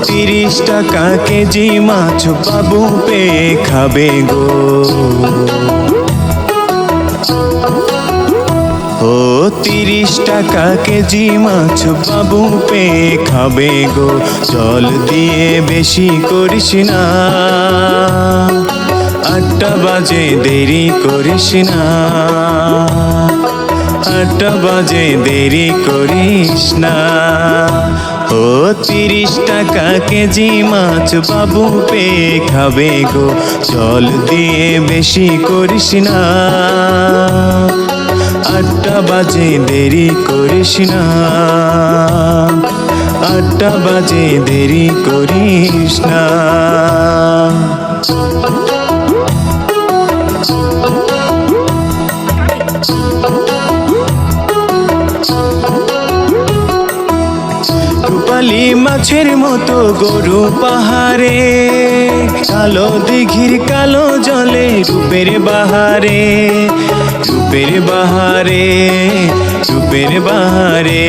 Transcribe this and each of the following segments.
30 টাকা কেজি মাছ বাবু পেয়ে খাবে গো। ও 30 টাকা কেজি মাছ বাবু পেয়ে খাবে গো। জল দিয়ে বেশি করিস না, 8টা বাজে দেরি করিস না, 8টা বাজে দেরি করিস না। ও 30 টাকা কেজি মাছ বাবু পেয়ে খাবে গো। জল দিয়ে বেশি করিস না, 8টা বাজে দেরি করিস না, 8টা বাজে দেরি করিস না। রূপালি মাছের মতো গরু পাহাড়ে, কালো দিঘির কালো জলে রূপের বাহারে, রূপের বাহারে, রূপের বাহারে।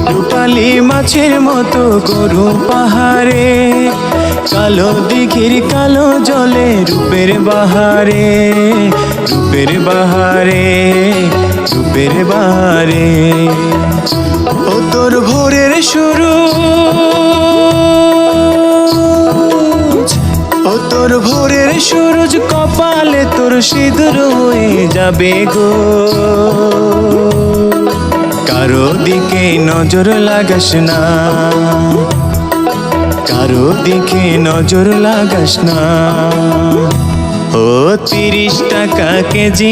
রূপালি মাছের মতো গরু পাহাড়ে, কালো দিঘির কালো জলে রূপের বাহারে, রূপের বাহারে, রূপের বাহারে। ও তোর ভোরের শুরু, ও তোর ভোরের সূরজ কপালে তোর সিঁদুর হয়ে যাবে গো। কারো দিকে নজর লাগাস না, কারো দিকে নজর লাগাস না। ও 30 টাকা কেজি